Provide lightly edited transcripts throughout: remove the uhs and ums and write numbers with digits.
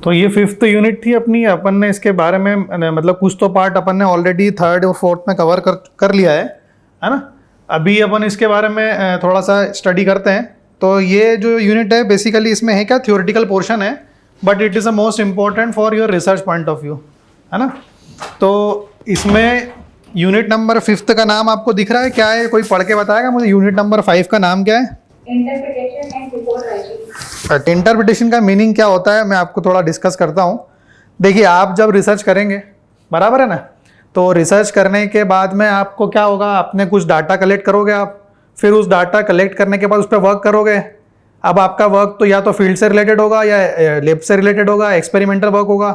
तो ये 5th unit थी अपनी। अपन ने इसके बारे में मतलब कुछ तो पार्ट अपन ने ऑलरेडी 3rd और 4th में कवर कर लिया है ना। अभी अपन इसके बारे में थोड़ा सा स्टडी करते हैं। तो ये जो यूनिट है बेसिकली इसमें है क्या, थ्योरेटिकल पोर्शन है, but it is a most important for your research point of view, है ना। तो इसमें यूनिट नंबर 5th का नाम आपको दिख रहा है, क्या है, कोई पढ़ के बताएगा मुझे? यूनिट नंबर 5 का नाम क्या है? Interpretation and report writing. Interpretation का मीनिंग क्या होता है मैं आपको थोड़ा डिस्कस करता हूँ। देखिए, आप जब रिसर्च करेंगे, बराबर है ना, तो रिसर्च करने के बाद में आपको क्या होगा, आपने कुछ डाटा कलेक्ट करोगे आप, फिर उस डाटा कलेक्ट करने के बाद उस पर वर्क करोगे। अब आपका वर्क तो या तो फील्ड से रिलेटेड होगा, या लैब से रिलेटेड होगा, एक्सपेरिमेंटल वर्क होगा,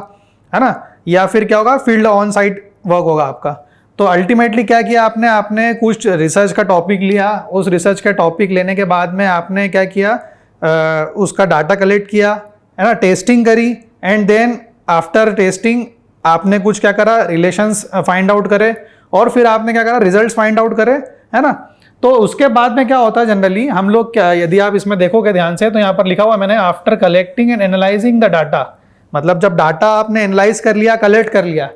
है ना, या फिर क्या होगा, फील्ड ऑन साइट वर्क होगा आपका। तो अल्टीमेटली क्या किया आपने कुछ रिसर्च का टॉपिक लिया, उस रिसर्च का टॉपिक लेने के बाद में आपने क्या किया, उसका डाटा कलेक्ट किया, है ना, टेस्टिंग करी, एंड देन आफ्टर टेस्टिंग आपने कुछ क्या करा, रिलेशंस फाइंड आउट करे, और फिर आपने क्या करा, रिजल्ट्स फाइंड आउट करे, है ना। तो उसके बाद में क्या होता है जनरली हम लोग क्या, यदि आप इसमें देखोगे ध्यान से तो यहाँ पर लिखा हुआ मैंने, after collecting and analysing the data, मतलब जब डाटा आपने एनालाइज कर लिया, कलेक्ट कर लिया,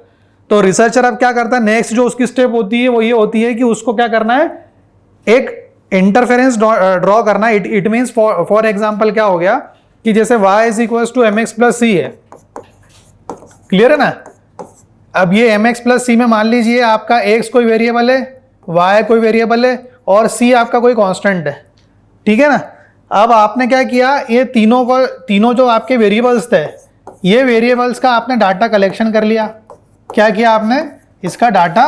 तो रिसर्चर अब क्या करता है, नेक्स्ट जो उसकी स्टेप होती है वो ये होती है कि उसको क्या करना है, एक इंटरफेरेंस ड्रॉ करना है। इट मीन्स फॉर एग्जाम्पल क्या हो गया कि जैसे y is equal to mx plus c है, क्लियर है ना। अब ये mx प्लस सी में मान लीजिए आपका x कोई वेरिएबल है, y कोई वेरिएबल है, और c आपका कोई कांस्टेंट है, ठीक है ना। अब आपने क्या किया, ये तीनों जो आपके वेरिएबल्स थे, ये वेरिएबल्स का आपने डाटा कलेक्शन कर लिया। क्या किया आपने, इसका डाटा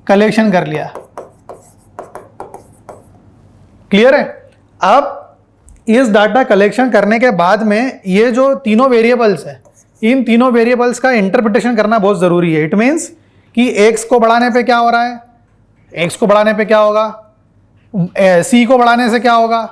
कलेक्शन कर लिया, क्लियर है। अब इस डाटा कलेक्शन करने के बाद में ये जो तीनों वेरिएबल्स है, इन तीनों वेरिएबल्स का इंटरप्रिटेशन करना बहुत जरूरी है। इट मीन्स कि x को बढ़ाने पे क्या हो रहा है, x को बढ़ाने पे क्या होगा, c को बढ़ाने से क्या होगा,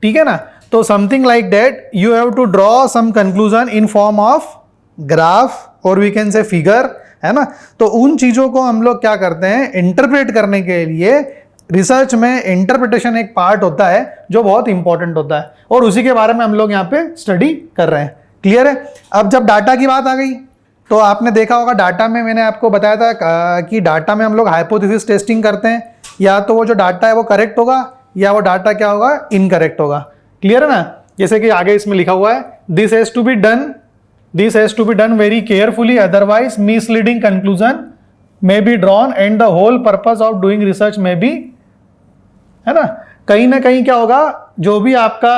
ठीक है ना। तो something like that you have to draw some conclusion in form of graph और वी कैन से फिगर, है ना। तो उन चीजों को हम लोग क्या करते हैं, इंटरप्रेट करने के लिए रिसर्च में इंटरप्रिटेशन एक पार्ट होता है जो बहुत इंपॉर्टेंट होता है, और उसी के बारे में हम लोग यहाँ पे स्टडी कर रहे हैं, क्लियर है। अब जब डाटा की बात आ गई तो आपने देखा होगा डाटा में मैंने आपको बताया था कि डाटा में हम लोग हाइपोथेसिस टेस्टिंग करते हैं, या तो वो जो डाटा है वो करेक्ट होगा, या वो डाटा क्या होगा, इनकरेक्ट होगा, क्लियर है ना। जैसे कि आगे इसमें लिखा हुआ है, this has to be done very carefully, otherwise misleading conclusion may be drawn and the whole purpose of doing research may be, है ना कहीं क्या होगा, जो भी आपका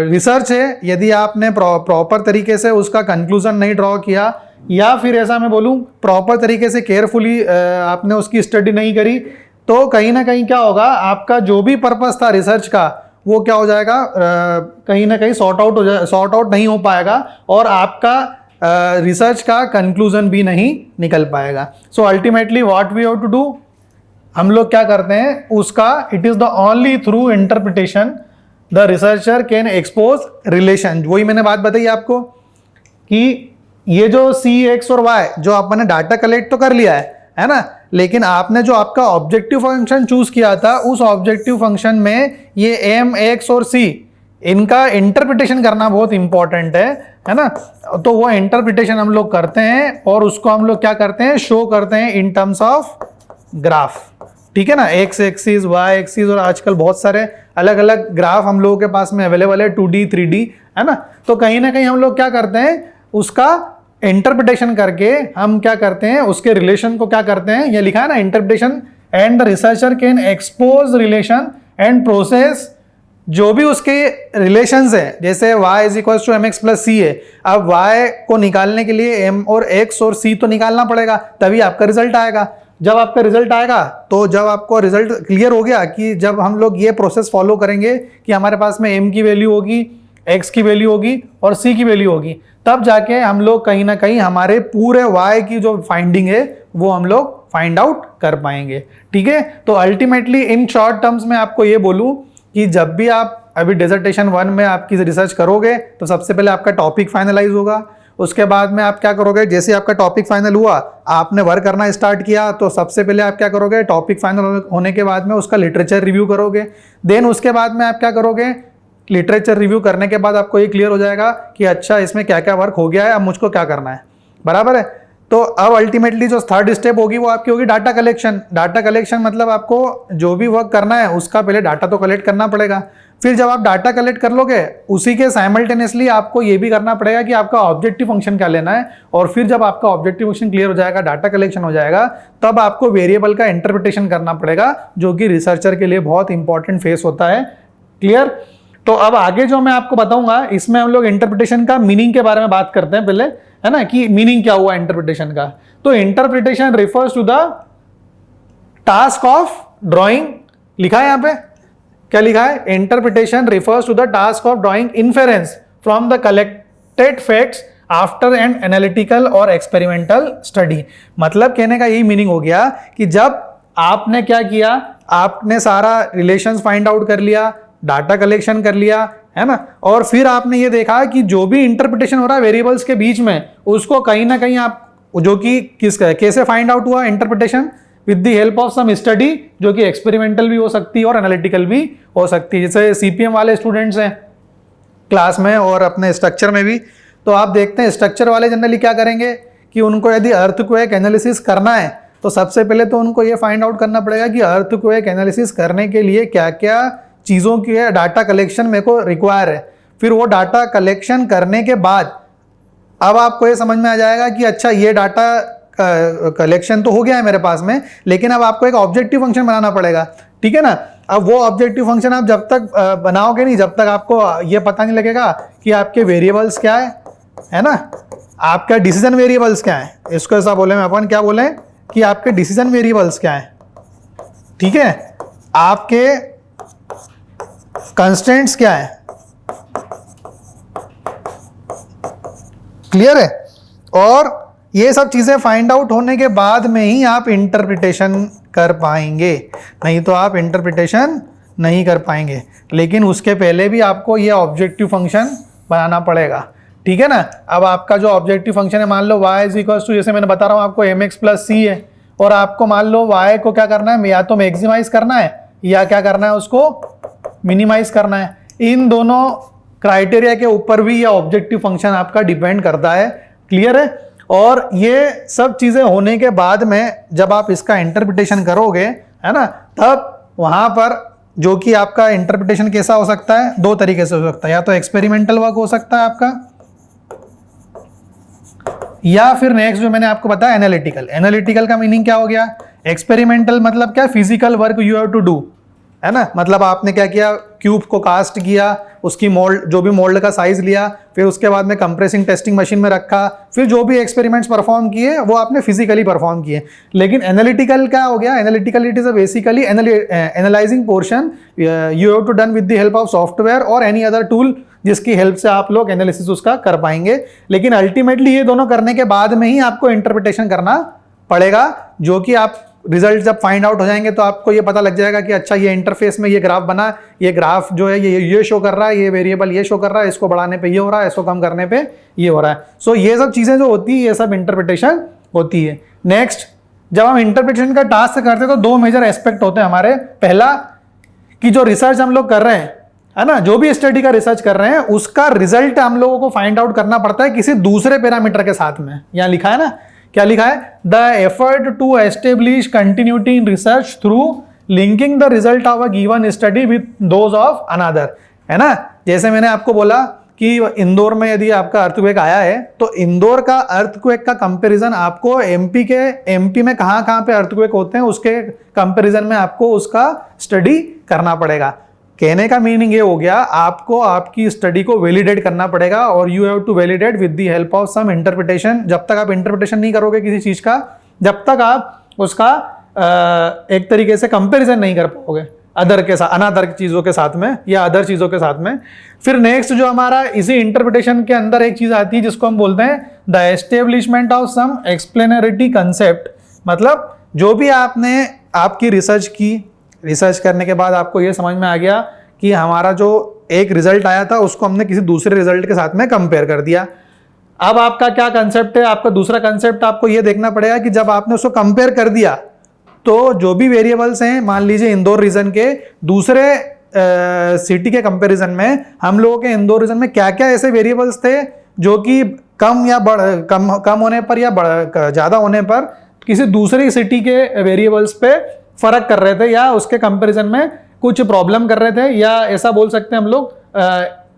रिसर्च है, यदि आपने प्रॉपर तरीके से उसका कंक्लूजन नहीं ड्रॉ किया, या फिर ऐसा मैं बोलूं प्रॉपर तरीके से केयरफुली आपने उसकी स्टडी नहीं करी, तो कहीं ना कहीं क्या होगा, आपका जो भी पर्पस था रिसर्च का वो क्या हो जाएगा, कहीं ना कहीं सॉर्ट आउट नहीं हो पाएगा, और आपका रिसर्च का कंक्लूजन भी नहीं निकल पाएगा। So ultimately what we have to do, हम लोग क्या करते हैं उसका, it is the only through interpretation the researcher can expose relation. वही मैंने बात बताई आपको कि ये जो c, x और y जो आपने डाटा कलेक्ट तो कर लिया है ना, लेकिन आपने जो आपका ऑब्जेक्टिव फंक्शन चूज किया था, उस ऑब्जेक्टिव फंक्शन में ये m, x और c इनका इंटरप्रिटेशन करना बहुत इंपॉर्टेंट है ना। तो वो इंटरप्रिटेशन हम लोग करते हैं, और उसको हम लोग क्या करते हैं, शो करते हैं इन टर्म्स ऑफ ग्राफ, ठीक है ना, x एक्सिस, y एक्सिस, और आजकल बहुत सारे अलग अलग ग्राफ हम लोगों के पास में अवेलेबल है, 2D 3D, है ना। तो कहीं ना कहीं हम लोग क्या करते हैं, उसका इंटरप्रिटेशन करके हम क्या करते हैं, उसके रिलेशन को क्या करते हैं, ये लिखा है ना, interpretation and the researcher can expose relation and process, जो भी उसके रिलेशंस है, जैसे y is equal to mx plus c है, अब y को निकालने के लिए m और x और c तो निकालना पड़ेगा, तभी आपका रिजल्ट आएगा। जब आपका रिजल्ट आएगा, तो जब आपको रिजल्ट क्लियर हो गया कि जब हम लोग ये प्रोसेस फॉलो करेंगे कि हमारे पास में m की वैल्यू होगी, x की वैल्यू होगी और c की वैल्यू होगी, तब जाके हम लोग कहीं ना कहीं हमारे पूरे y की जो फाइंडिंग है वो हम लोग फाइंड आउट कर पाएंगे, ठीक है। तो अल्टीमेटली इन शॉर्ट टर्म्स में आपको ये बोलूं कि जब भी आप अभी डिसर्टेशन 1 में आपकी रिसर्च करोगे, तो सबसे पहले आपका टॉपिक फाइनलाइज होगा। उसके बाद में आप क्या करोगे, जैसे आपका टॉपिक फाइनल हुआ, आपने वर्क करना स्टार्ट किया, तो सबसे पहले आप क्या करोगे, टॉपिक फाइनल होने के बाद में उसका लिटरेचर रिव्यू करोगे। देन उसके बाद में आप क्या करोगे, लिटरेचर रिव्यू करने के बाद आपको ये क्लियर हो जाएगा कि अच्छा इसमें क्या क्या वर्क हो गया है, अब मुझको क्या करना है, बराबर है। तो अब अल्टीमेटली जो थर्ड स्टेप होगी वो आपकी होगी डाटा कलेक्शन। डाटा कलेक्शन मतलब आपको जो भी वर्क करना है उसका पहले डाटा तो कलेक्ट करना पड़ेगा। फिर जब आप डाटा कलेक्ट कर लोगे उसी के साइमल्टेनियसली आपको ये भी करना पड़ेगा कि आपका ऑब्जेक्टिव फंक्शन क्या लेना है, और फिर जब आपका ऑब्जेक्टिव फंक्शन क्लियर हो जाएगा, डाटा कलेक्शन हो जाएगा, तब आपको वेरिएबल का इंटरप्रिटेशन करना पड़ेगा, जो कि रिसर्चर के लिए बहुत इंपॉर्टेंट फेस होता है। क्लियर? तो अब आगे जो मैं आपको बताऊंगा इसमें हम लोग इंटरप्रिटेशन का मीनिंग के बारे में बात करते हैं पहले, है ना, कि मीनिंग क्या हुआ इंटरप्रिटेशन का। तो interpretation refers to the task of drawing, लिखा है यहां पे, क्या लिखा है? Interpretation refers to the task of drawing inference from the collected facts after an analytical और एक्सपेरिमेंटल स्टडी। मतलब कहने का यही मीनिंग हो गया कि जब आपने क्या किया, आपने सारा रिलेशंस फाइंड आउट कर लिया, डाटा कलेक्शन कर लिया, है ना, और फिर आपने ये देखा कि जो भी इंटरप्रिटेशन हो रहा है वेरिएबल्स के बीच में, उसको कहीं ना कहीं आप, जो कि कैसे फाइंड आउट हुआ interpretation, with the help of some study, जो कि एक्सपेरिमेंटल भी हो सकती है और एनालिटिकल भी हो सकती है। जैसे सीपीएम वाले स्टूडेंट्स हैं क्लास में और अपने स्ट्रक्चर में भी, तो आप देखते हैं स्ट्रक्चर वाले जनरली क्या करेंगे कि उनको यदि अर्थक्वेक एनालिसिस करना है तो सबसे पहले तो उनको ये फाइंड आउट करना पड़ेगा कि अर्थक्वेक एनालिसिस करने के लिए क्या क्या चीज़ों की डाटा कलेक्शन मेरे को रिक्वायर है। फिर वो डाटा कलेक्शन करने के बाद अब आपको ये समझ में आ जाएगा कि अच्छा ये डाटा कलेक्शन तो हो गया है मेरे पास में, लेकिन अब आपको एक ऑब्जेक्टिव फंक्शन बनाना पड़ेगा, ठीक है ना। अब वो ऑब्जेक्टिव फंक्शन आप जब तक बनाओगे नहीं, जब तक आपको ये पता नहीं लगेगा कि आपके वेरिएबल्स क्या है ना, आपका डिसीजन वेरिएबल्स क्या है, इसको ऐसा बोले, मैं अपन क्या बोले कि आपके डिसीजन वेरिएबल्स क्या है, ठीक है, आपके कंस्ट्रेंट्स क्या है। क्लियर है? और ये सब चीजें फाइंड आउट होने के बाद में ही आप इंटरप्रिटेशन कर पाएंगे, नहीं तो आप इंटरप्रिटेशन नहीं कर पाएंगे। लेकिन उसके पहले भी आपको ये ऑब्जेक्टिव फंक्शन बनाना पड़ेगा, ठीक है ना। अब आपका जो ऑब्जेक्टिव फंक्शन है, मान लो y इज इक्वल टू, जैसे मैंने बता रहा हूँ आपको mx प्लस सी है, और आपको मान लो y को क्या करना है, या तो मैक्सिमाइज करना है या क्या करना है, उसको मिनिमाइज करना है। इन दोनों क्राइटेरिया के ऊपर भी ये ऑब्जेक्टिव फंक्शन आपका डिपेंड करता है। क्लियर है? और ये सब चीजें होने के बाद में जब आप इसका इंटरप्रिटेशन करोगे, है ना, तब वहां पर जो कि आपका इंटरप्रिटेशन कैसा हो सकता है, दो तरीके से हो सकता है, या तो एक्सपेरिमेंटल वर्क हो सकता है आपका, या फिर नेक्स्ट जो मैंने आपको बताया एनालिटिकल। एनालिटिकल का मीनिंग क्या हो गया? एक्सपेरिमेंटल मतलब क्या? Physical work you have to do, है ना, मतलब आपने क्या किया, क्यूब को कास्ट किया, उसकी मोल्ड, जो भी मोल्ड का साइज लिया, फिर उसके बाद में कंप्रेसिंग टेस्टिंग मशीन में रखा, फिर जो भी एक्सपेरिमेंट्स परफॉर्म किए वो आपने फिजिकली परफॉर्म किए। लेकिन एनालिटिकल क्या हो गया? Analytical it is a basically analysing portion you have to done with the help of software और एनी अदर टूल, जिसकी हेल्प से आप लोग एनालिसिस उसका कर पाएंगे। लेकिन अल्टीमेटली ये दोनों करने के बाद में ही आपको इंटरप्रिटेशन करना पड़ेगा, जो कि आप रिजल्ट जब फाइंड आउट हो जाएंगे तो आपको ये पता लग जाएगा कि अच्छा ये इंटरफेस में ये ग्राफ बना, ये ग्राफ जो है ये शो कर रहा है, ये वेरिएबल ये शो कर रहा है, इसको बढ़ाने पे ये हो रहा है, इसको कम करने पे ये हो रहा है। सो ये सब चीज़ें जो होती है ये सब इंटरप्रिटेशन होती है। नेक्स्ट, जब हम इंटरप्रिटेशन का टास्क करते हैं तो दो मेजर एस्पेक्ट होते हैं हमारे। पहला कि जो रिसर्च हम लोग कर रहे हैं, है ना, जो भी स्टडी का रिसर्च कर रहे हैं उसका रिजल्ट हम लोगों को फाइंड आउट करना पड़ता है किसी दूसरे पैरामीटर के साथ में। यहाँ लिखा है ना, क्या लिखा है? The effort to establish continuity in research through linking the result of a given study with those of another, है ना। जैसे मैंने आपको बोला कि इंदौर में यदि आपका अर्थक्वेक आया है तो इंदौर का अर्थक्वेक का कंपैरिजन आपको एमपी में कहाँ पे अर्थक्वेक होते हैं उसके कंपैरिजन में आपको उसका स्टडी करना पड़ेगा। कहने का मीनिंग ये हो गया, आपको आपकी स्टडी को वैलिडेट करना पड़ेगा और you have to validate with the help of some interpretation. जब तक आप इंटरप्रिटेशन नहीं करोगे किसी चीज का, जब तक आप उसका एक तरीके से कंपैरिजन नहीं कर पाओगे अदर के साथ, अनदर चीजों के साथ में या अदर चीजों के साथ में। फिर नेक्स्ट जो हमारा इसी इंटरप्रिटेशन के अंदर एक चीज आती है जिसको हम बोलते हैं the establishment of some explanatory concept. मतलब जो भी आपने आपकी रिसर्च की, रिसर्च करने के बाद आपको ये समझ में आ गया कि हमारा जो एक रिजल्ट आया था उसको हमने किसी दूसरे रिजल्ट के साथ में कंपेयर कर दिया। अब आपका क्या कंसेप्ट है? आपका दूसरा कंसेप्ट आपको ये देखना पड़ेगा कि जब आपने उसको कंपेयर कर दिया तो जो भी वेरिएबल्स हैं, मान लीजिए इंदौर रीजन के दूसरे सिटी के कंपैरिजन में हम लोगों के इंदौर रीजन में क्या क्या ऐसे वेरिएबल्स थे जो कि कम होने पर या ज़्यादा होने पर किसी दूसरी सिटी के वेरिएबल्स पे फर्क कर रहे थे या उसके कंपैरिजन में कुछ प्रॉब्लम कर रहे थे, या ऐसा बोल सकते हैं हम लोग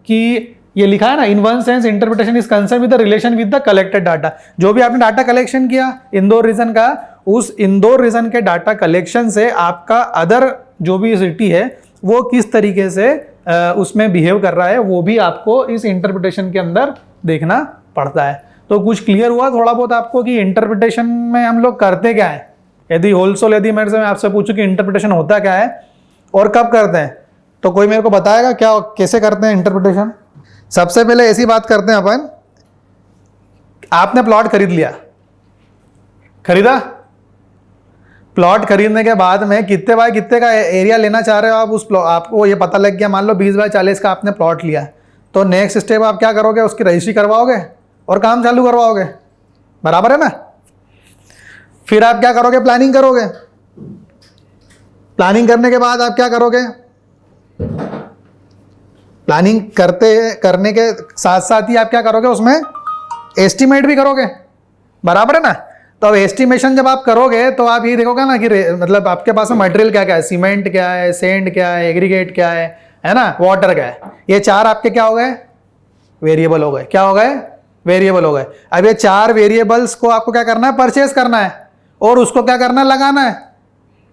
कि ये लिखा है ना, in one sense interpretation is concern with the relation with the collected data. जो भी आपने डाटा कलेक्शन किया इंदौर रीजन का, उस इंदौर रीजन के डाटा कलेक्शन से आपका अदर जो भी सिटी है वो किस तरीके से उसमें बिहेव कर रहा है वो भी आपको इस इंटरप्रिटेशन के अंदर देखना पड़ता है। तो कुछ क्लियर हुआ थोड़ा बहुत आपको कि इंटरप्रिटेशन में हम लोग करते क्या है? यदि होलसेल यदि मेरे से मैं आपसे पूछूं कि इंटरप्रिटेशन होता क्या है और कब करते हैं, तो कोई मेरे को बताएगा क्या कैसे करते हैं इंटरप्रिटेशन? सबसे पहले ऐसी बात करते हैं अपन, आपने प्लॉट खरीद लिया, खरीदा, प्लॉट खरीदने के बाद में कितने बाय कितने का एरिया लेना चाह रहे हो आप, उस आपको ये पता लग गया, मान लो 20 बाय 40 का आपने प्लॉट लिया, तो नेक्स्ट स्टेप आप क्या करोगे? उसकी रजिस्ट्री करवाओगे और काम चालू करवाओगे, बराबर है ना? फिर आप क्या करोगे? प्लानिंग करोगे। प्लानिंग करने के बाद आप क्या करोगे? प्लानिंग करने के साथ साथ ही आप क्या करोगे? उसमें एस्टिमेट भी करोगे, बराबर है ना? तो अब एस्टिमेशन जब आप करोगे तो आप ये देखोगे ना कि मतलब आपके पास में मटेरियल क्या क्या है, सीमेंट क्या है, सेंड क्या है, एग्रीगेट क्या है ना, वाटर क्या है, ये चार आपके क्या हो गए? वेरिएबल हो गए। क्या हो गए? वेरिएबल हो गए। अब ये चार वेरिएबल्स को आपको क्या करना है? परचेज करना है और उसको क्या करना है? लगाना है,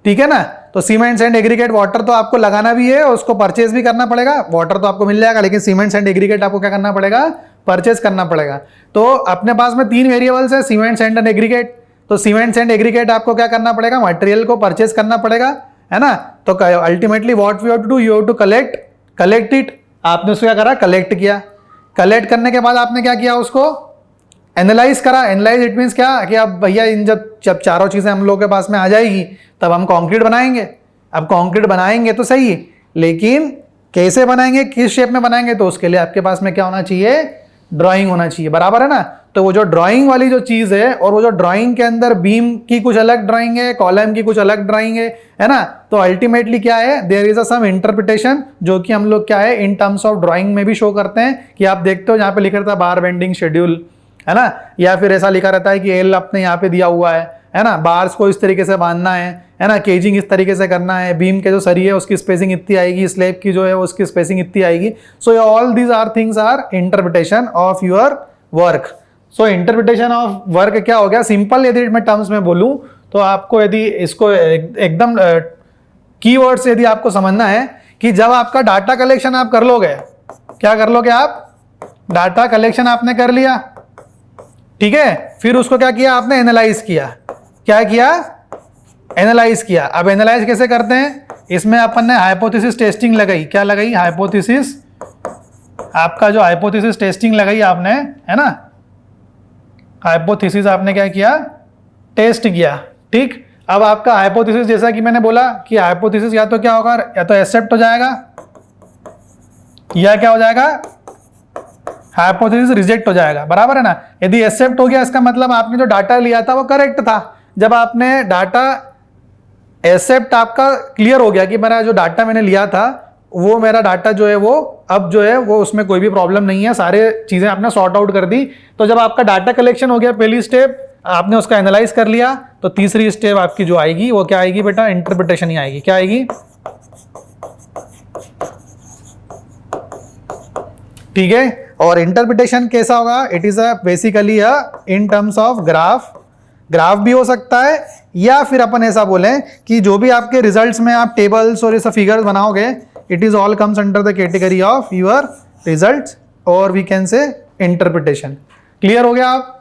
ठीक है ना? तो सीमेंट एंड एग्रीगेट वाटर तो आपको लगाना भी है, उसको परचेज भी करना पड़ेगा। वाटर तो आपको मिल जाएगा, लेकिन सीमेंट एंड एग्रीगेट आपको क्या करना पड़ेगा? परचेज करना पड़ेगा। तो अपने पास में 3 वेरिएबल्स है, सीमेंट सैंड एंड एग्रीगेट। तो सीमेंट एंड एग्रीगेट आपको क्या करना पड़ेगा? मटेरियल को परचेज करना पड़ेगा, है ना? तो ultimately what we have to do, you have to collect it. आपने उसको क्या करा? कलेक्ट किया। कलेक्ट करने के बाद आपने क्या किया? उसको एनालाइज करा। एनालाइज इट मीन्स क्या कि अब भैया इन जब चारों चीज़ें हम लोग के पास में आ जाएगी तब हम कंक्रीट बनाएंगे। अब कंक्रीट बनाएंगे तो सही है, लेकिन कैसे बनाएंगे, किस शेप में बनाएंगे? तो उसके लिए आपके पास में क्या होना चाहिए? ड्राइंग होना चाहिए, बराबर है ना? तो वो जो ड्राइंग वाली जो चीज़ है, और वो जो ड्राइंग के अंदर बीम की कुछ अलग ड्राइंग है, कॉलम की कुछ अलग ड्राइंग है ना? तो अल्टीमेटली क्या है? There is a some interpretation जो कि हम लोग क्या है इन टर्म्स ऑफ ड्राइंग में भी शो करते हैं। कि आप देखते हो यहाँ पे लिखा रहता है बार बेंडिंग शेड्यूल, है ना? या फिर ऐसा लिखा रहता है कि एल अपने यहाँ पे दिया हुआ है ना? बार्स को इस तरीके से बांधना है ना? केजिंग इस तरीके से करना है, बीम के जो सरिये है उसकी स्पेसिंग इतनी आएगी, स्लैब की जो है उसकी स्पेसिंग इतनी आएगी। So all these are things are interpretation of your work. So interpretation of work क्या हो गया? सिंपल यदि मैं टर्म्स में बोलूँ तो आपको यदि इसको एकदम कीवर्ड्स यदि आपको समझना है कि जब आपका डाटा कलेक्शन आप कर लोगे, क्या कर लोगे आप? डाटा कलेक्शन आपने कर लिया, ठीक है? फिर उसको क्या किया आपने? एनालाइज किया। क्या किया? एनालाइज किया। अब एनालाइज कैसे करते हैं? इसमें अपन ने हाइपोथेसिस टेस्टिंग लगाई। क्या लगाई? हाइपोथेसिस। आपका जो हाइपोथेसिस टेस्टिंग लगाई आपने, है ना? हाइपोथेसिस आपने क्या किया? टेस्ट किया, ठीक? अब आपका हाइपोथेसिस जैसा कि मैंने बोला कि हाइपोथेसिस या तो क्या होगा? या तो एक्सेप्ट हो जाएगा या क्या हो जाएगा? हाइपोथेसिस रिजेक्ट हो जाएगा, बराबर है ना? यदि एक्सेप्ट हो गया इसका मतलब आपने जो डाटा लिया था वो करेक्ट था। जब आपने डाटा एक्सेप्ट आपका क्लियर हो गया कि मेरा जो डाटा मैंने लिया था वो मेरा डाटा जो है वो अब जो है वो उसमें कोई भी प्रॉब्लम नहीं है, सारे चीज़ें आपने सॉर्ट आउट कर दी। तो जब आपका डाटा कलेक्शन हो गया, पहली स्टेप आपने उसका एनालाइज कर लिया, तो तीसरी स्टेप आपकी जो आएगी वो क्या आएगी बेटा? इंटरप्रिटेशन ही आएगी। क्या आएगी? ठीक है? और इंटरप्रिटेशन कैसा होगा? It is basically in terms of graph भी हो सकता है, या फिर अपन ऐसा बोलें कि जो भी आपके रिजल्ट्स में आप टेबल्स और ऐसा फिगर्स बनाओगे, it is all comes under the category of your results, और we can say interpretation. Clear हो गया? आप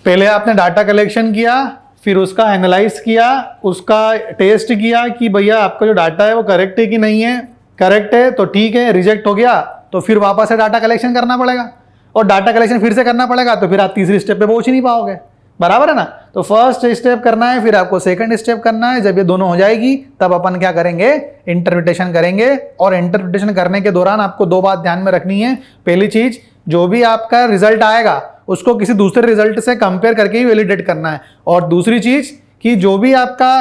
पहले आपने डाटा कलेक्शन किया, फिर उसका एनालाइज किया, उसका टेस्ट किया कि भैया आपका जो डाटा है वो करेक्ट है कि नहीं है। करेक्ट है तो ठीक है, रिजेक्ट हो गया तो फिर वापस से डाटा कलेक्शन करना पड़ेगा, और डाटा कलेक्शन फिर से करना पड़ेगा, तो फिर आप तीसरी स्टेप पे पहुंच ही नहीं पाओगे, बराबर है ना? तो फर्स्ट स्टेप करना है, फिर आपको सेकंड स्टेप करना है। जब ये दोनों हो जाएगी तब अपन क्या करेंगे? इंटरप्रिटेशन करेंगे। और इंटरप्रिटेशन करने के दौरान आपको 2 बात ध्यान में रखनी है। पहली चीज, जो भी आपका रिजल्ट आएगा उसको किसी दूसरे रिजल्ट से कंपेयर करके ही वैलिडेट करना है। और दूसरी चीज कि जो भी आपका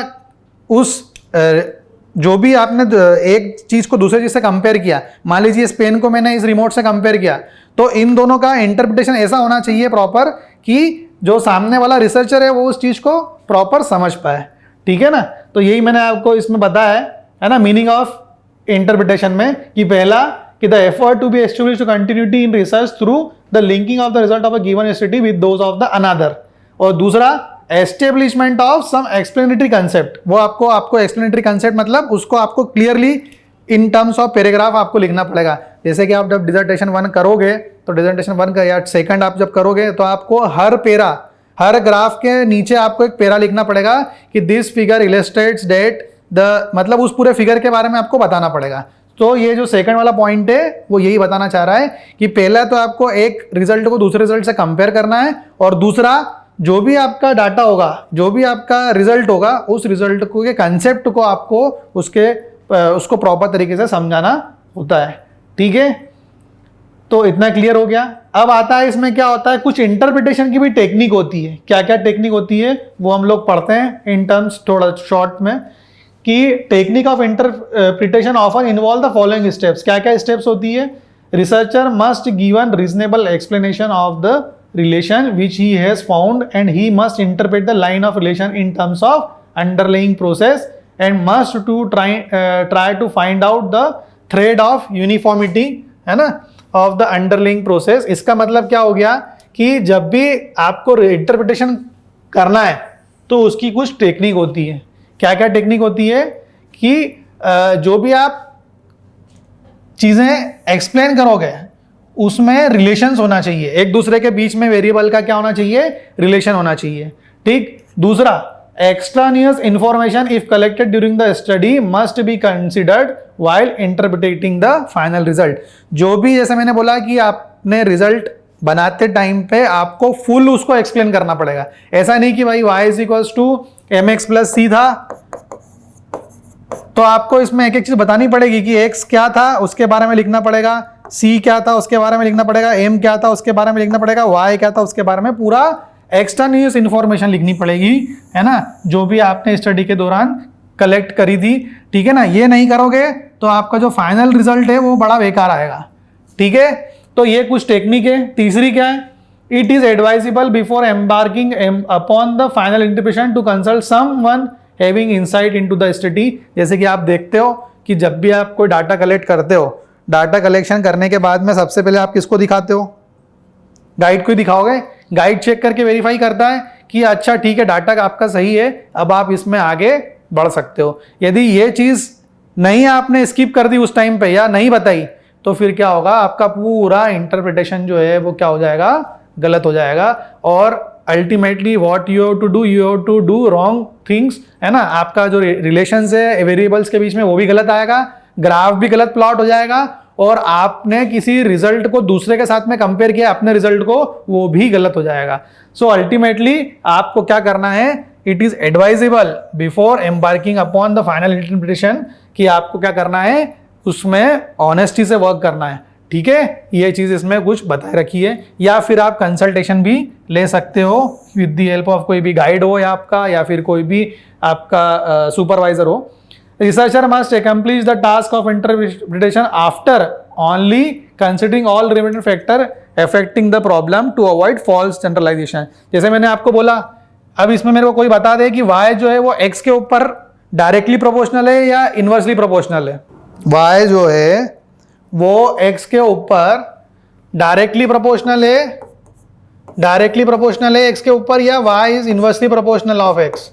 उस जो भी आपने एक चीज़ को दूसरे चीज़ से कंपेयर किया, मान लीजिए इस पेन को मैंने इस रिमोट से कंपेयर किया, तो इन दोनों का इंटरप्रिटेशन ऐसा होना चाहिए प्रॉपर कि जो सामने वाला रिसर्चर है वो उस चीज़ को प्रॉपर समझ पाए, ठीक है ना। तो यही मैंने आपको इसमें बताया है ना, मीनिंग ऑफ इंटरप्रिटेशन में, कि पहला कि the effort to be establish to continuity in research through the linking of the result of a given study with those of the another, और दूसरा establishment of some explanatory concept, वो आपको explanatory concept मतलब उसको आपको clearly in terms of paragraph आपको लिखना पड़ेगा। जैसे कि आप जब डिसर्टेशन 1 करोगे तो डिसर्टेशन 1 का या सेकंड आप जब करोगे तो आपको हर ग्राफ के नीचे आपको एक पैरा लिखना पड़ेगा कि this figure illustrates that the, मतलब उस पूरे फिगर के बारे में आपको बताना पड़ेगा। तो ये जो सेकंड वाला पॉइंट है वो यही बताना चाह रहा है कि पहला तो आपको एक रिजल्ट को दूसरे रिजल्ट से कंपेयर करना है, और दूसरा जो भी आपका डाटा होगा, जो भी आपका रिजल्ट होगा, उस रिजल्ट को के कंसेप्ट को आपको उसको प्रॉपर तरीके से समझाना होता है, ठीक है। तो इतना क्लियर हो गया। अब आता है इसमें क्या होता है, कुछ इंटरप्रिटेशन की भी टेक्निक होती है। क्या क्या टेक्निक होती है वो हम लोग पढ़ते हैं इन टर्म्स थोड़ा शॉर्ट में, कि technique of interpretation often involve the following steps. क्या क्या स्टेप्स होती है, researcher must given reasonable explanation of the relation which he has found and he must interpret the line of relation in terms of underlying process and must to try to find out the thread of uniformity, है ना, of the underlying process। इसका मतलब क्या हो गया कि जब भी आपको इंटरप्रिटेशन करना है तो उसकी कुछ टेक्निक होती है। क्या क्या टेक्निक होती है कि जो भी आप चीज़ें एक्सप्लेन करोगे उसमें रिलेशंस होना चाहिए, एक दूसरे के बीच में वेरिएबल का क्या होना चाहिए, रिलेशन होना चाहिए, ठीक। दूसरा, extraneous information if collected during the study must be considered while interpreting the final result. जो भी, जैसे मैंने बोला कि आपने रिजल्ट बनाते टाइम पे आपको फुल उसको एक्सप्लेन करना पड़ेगा। ऐसा नहीं कि भाई y is equals to mx plus C था तो आपको इसमें एक एक चीज बतानी पड़ेगी कि x क्या था उसके बारे में लिखना पड़ेगा, c क्या था उसके बारे में लिखना पड़ेगा, m क्या था उसके बारे में लिखना पड़ेगा, y क्या था उसके बारे में पूरा एक्सट्रानियस इंफॉर्मेशन लिखनी पड़ेगी, है ना, जो भी आपने स्टडी के दौरान कलेक्ट करी थी, ठीक है ना। ये नहीं करोगे तो आपका जो फाइनल रिजल्ट है वो बड़ा बेकार आएगा, ठीक है। तो ये कुछ टेक्निक है। तीसरी क्या है, it is advisable before embarking upon the final interpretation to consult someone having insight into the study. जैसे कि आप देखते हो कि जब भी आप कोई डाटा कलेक्ट करते हो, डाटा कलेक्शन करने के बाद में सबसे पहले आप किसको दिखाते हो, गाइड को ही दिखाओगे। गाइड चेक करके वेरीफाई करता है कि अच्छा ठीक है डाटा आपका सही है, अब आप इसमें आगे बढ़ सकते हो। यदि ये चीज़ नहीं आपने स्किप कर दी उस टाइम पे या नहीं बताई तो फिर क्या होगा, आपका पूरा इंटरप्रिटेशन जो है वो क्या हो जाएगा, गलत हो जाएगा। और ultimately what you have to do wrong things, है ना। आपका जो रिलेशंस है वेरिएबल्स के बीच में वो भी गलत आएगा, ग्राफ भी गलत प्लॉट हो जाएगा, और आपने किसी रिजल्ट को दूसरे के साथ में कंपेयर किया अपने रिजल्ट को, वो भी गलत हो जाएगा। सो अल्टीमेटली आपको क्या करना है, it is advisable before embarking upon the final interpretation कि आपको क्या करना है, उसमें ऑनेस्टी से वर्क करना है, ठीक है। ये चीज़ इसमें कुछ बताए रखी है। या फिर आप कंसल्टेशन भी ले सकते हो विद द हेल्प ऑफ कोई भी गाइड हो या आपका, या फिर कोई भी आपका सुपरवाइजर हो। Researcher must accomplish the task of interpretation after only considering all relevant factor affecting the problem to avoid false generalisation. जैसे मैंने आपको बोला, अब इसमें मेरे को कोई बता दे कि y जो है वो x के ऊपर डायरेक्टली प्रोपोर्शनल है या इनवर्सली प्रोपोर्शनल है। y जो है वो x के ऊपर डायरेक्टली प्रोपोर्शनल है x के ऊपर, या y is inversely proportional of x।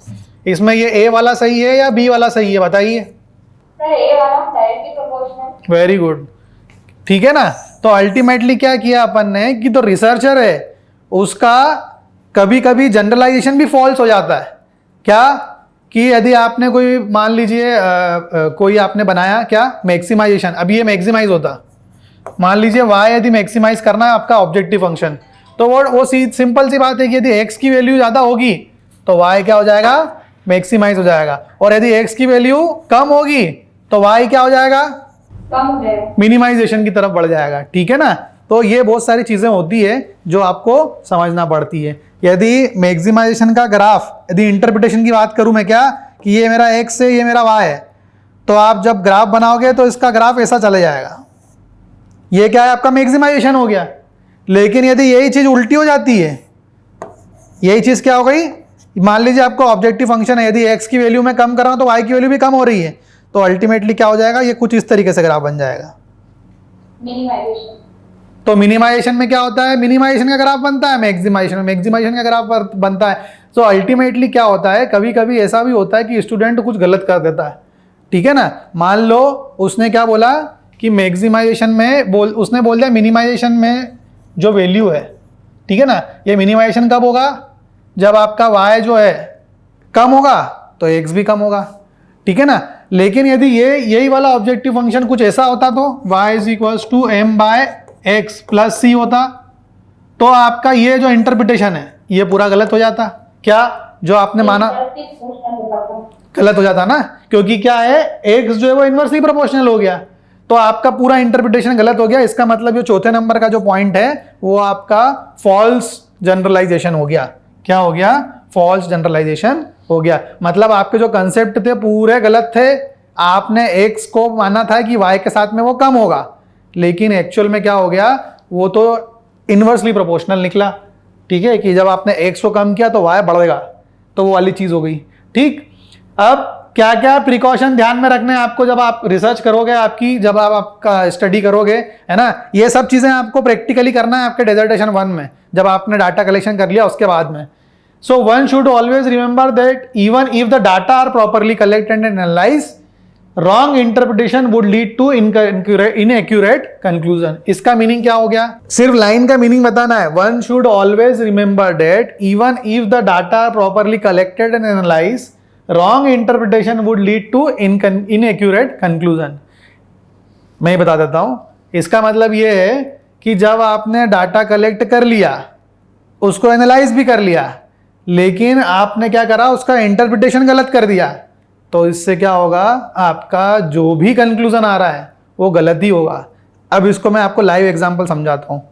इसमें ये a वाला सही है या b वाला सही है, बताइए। सर ए वाला डायरेक्टली प्रोपोर्शनल। वेरी गुड, ठीक है ना। तो अल्टीमेटली क्या किया अपन ने कि तो रिसर्चर है उसका कभी कभी जनरलाइजेशन भी फॉल्स हो जाता है। क्या कि यदि आपने कोई मान लीजिए कोई आपने बनाया क्या मैक्सिमाइजेशन, अभी ये मैक्सिमाइज होता, मान लीजिए y यदि मैक्सिमाइज करना है आपका ऑब्जेक्टिव फंक्शन, तो वो सिंपल सी बात है कि यदि x की वैल्यू ज़्यादा होगी तो y क्या हो जाएगा, मैक्सिमाइज हो जाएगा, और यदि x की वैल्यू कम होगी तो y क्या हो जाएगा, कम हो जाएगा, मिनिमाइजेशन की तरफ बढ़ जाएगा, ठीक है ना। तो ये बहुत सारी चीज़ें होती है जो आपको समझना पड़ती है। यदि मैक्सिमाइजेशन का ग्राफ, यदि इंटरप्रिटेशन की बात करूं मैं क्या कि ये मेरा x है, ये मेरा y है, तो आप जब ग्राफ बनाओगे तो इसका ग्राफ ऐसा चले जाएगा। ये क्या है, आपका मैक्सिमाइजेशन हो गया। लेकिन यदि यही चीज़ उल्टी हो जाती है, यही चीज़ क्या हो गई, मान लीजिए आपको ऑब्जेक्टिव फंक्शन है, यदि x की वैल्यू मैं कम कर रहा हूँ तो y की वैल्यू भी कम हो रही है, तो अल्टीमेटली क्या हो जाएगा, ये कुछ इस तरीके से ग्राफ बन जाएगा। मिनिमाइजेशन। तो मिनिमाइजेशन में क्या होता है, मिनिमाइजेशन का ग्राफ बनता है, मैक्सिमाइजेशन में मैक्सिमाइजेशन का ग्राफ बनता है। तो अल्टीमेटली क्या होता है, कभी कभी ऐसा भी होता है कि स्टूडेंट कुछ गलत कर देता है, ठीक है ना। मान लो उसने क्या बोला कि मैक्सिमाइजेशन में उसने बोल दिया मिनिमाइजेशन में जो वैल्यू है, ठीक है ना, ये मिनिमाइजेशन कब होगा, जब आपका y जो है कम होगा तो x भी कम होगा, ठीक है ना। लेकिन यदि यही वाला ऑब्जेक्टिव फंक्शन कुछ ऐसा होता तो y is equals to M by X plus C होता, तो आपका ये जो इंटरप्रिटेशन है ये पूरा गलत हो जाता। क्या, जो आपने माना गलत हो जाता ना, क्योंकि क्या है, x जो है वो इनवर्सली प्रोपोर्शनल हो गया, तो आपका पूरा इंटरप्रिटेशन गलत हो गया। इसका मतलब ये चौथे नंबर का जो पॉइंट है वो आपका फॉल्स जनरलाइजेशन हो गया। क्या हो गया, फॉल्स जनरलाइजेशन हो गया। मतलब आपके जो कंसेप्ट थे पूरे गलत थे। आपने x को माना था कि y के साथ में वो कम होगा, लेकिन एक्चुअल में क्या हो गया, वो तो इनवर्सली प्रोपोर्शनल निकला, ठीक है, कि जब आपने x को कम किया तो y बढ़ेगा, तो वो वाली चीज हो गई। ठीक, अब क्या क्या प्रिकॉशन ध्यान में रखने हैं आपको जब आप रिसर्च करोगे, जब आप आपका स्टडी करोगे, है ना, ये सब चीजें आपको प्रैक्टिकली करना है आपके डिसर्टेशन 1 में, जब आपने डाटा कलेक्शन कर लिया उसके बाद में। So one should always remember that even if the data are properly collected and analyzed, wrong interpretation would lead to inaccurate conclusion। इसका मीनिंग क्या हो गया, सिर्फ लाइन का मीनिंग बताना है। One should always remember that even if the data are properly collected and analyzed, wrong interpretation would lead to inaccurate conclusion। मैं बता देता हूं, इसका मतलब ये है कि जब आपने डाटा कलेक्ट कर लिया, उसको एनालाइज भी कर लिया, लेकिन आपने क्या करा, उसका इंटरप्रिटेशन गलत कर दिया, तो इससे क्या होगा, आपका जो भी कंक्लूजन आ रहा है वो गलत ही होगा। अब इसको मैं आपको लाइव एग्जांपल समझाता हूँ।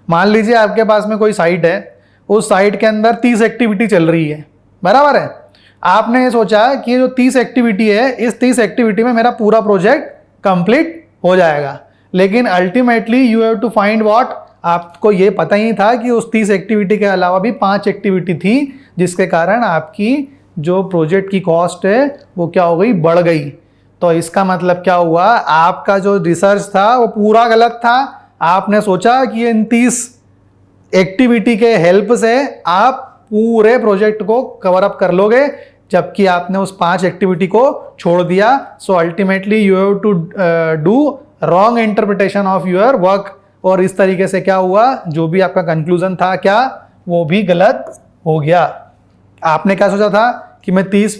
मान लीजिए आपके पास में कोई साइट है, उस साइट के अंदर 30 एक्टिविटी चल रही है, बराबर है। आपने ये सोचा कि जो 30 एक्टिविटी है, इस 30 एक्टिविटी में मेरा पूरा प्रोजेक्ट कंप्लीट हो जाएगा, लेकिन ultimately you have to find what, आपको ये पता ही था कि उस 30 एक्टिविटी के अलावा भी 5 एक्टिविटी थी, जिसके कारण आपकी जो प्रोजेक्ट की कॉस्ट है वो क्या हो गई, बढ़ गई। तो इसका मतलब क्या हुआ, आपका जो रिसर्च था वो पूरा गलत था। आपने सोचा कि इन 30 एक्टिविटी के हेल्प से आप पूरे प्रोजेक्ट को कवर अप कर लोगे, जबकि आपने उस 5 एक्टिविटी को छोड़ दिया। So ultimately you have to do wrong interpretation of your work, और इस तरीके से क्या हुआ, जो भी आपका कंक्लूजन था क्या, वो भी गलत हो गया। आपने क्या सोचा था कि मैं 30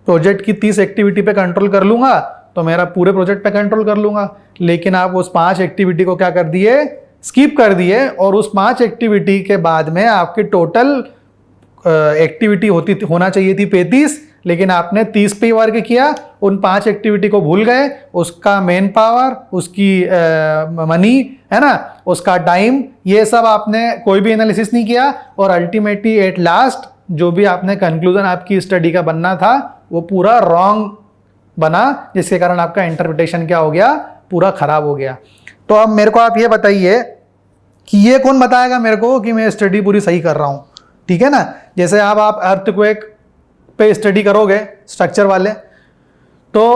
प्रोजेक्ट की 30 एक्टिविटी पे कंट्रोल कर लूंगा तो मेरा पूरे प्रोजेक्ट पे कंट्रोल कर लूंगा, लेकिन आप उस 5 एक्टिविटी को क्या कर दिए, स्किप कर दिए, और उस 5 एक्टिविटी के बाद में आपकी टोटल एक्टिविटी होना चाहिए थी 35, लेकिन आपने 30 पे वर्क किया, उन 5 एक्टिविटी को भूल गए। उसका मेन पावर, उसकी मनी, है ना, उसका टाइम, ये सब आपने कोई भी एनालिसिस नहीं किया, और अल्टीमेटली एट लास्ट जो भी आपने कंक्लूजन आपकी स्टडी का बनना था वो पूरा रॉन्ग बना, जिसके कारण आपका इंटरप्रिटेशन क्या हो गया, पूरा खराब हो गया। तो अब मेरे को आप ये बताइए कि ये कौन बताएगा मेरे को कि मैं स्टडी पूरी सही कर रहा हूँ, ठीक है ना। जैसे आप अर्थक्वेक पे स्टडी करोगे स्ट्रक्चर वाले, तो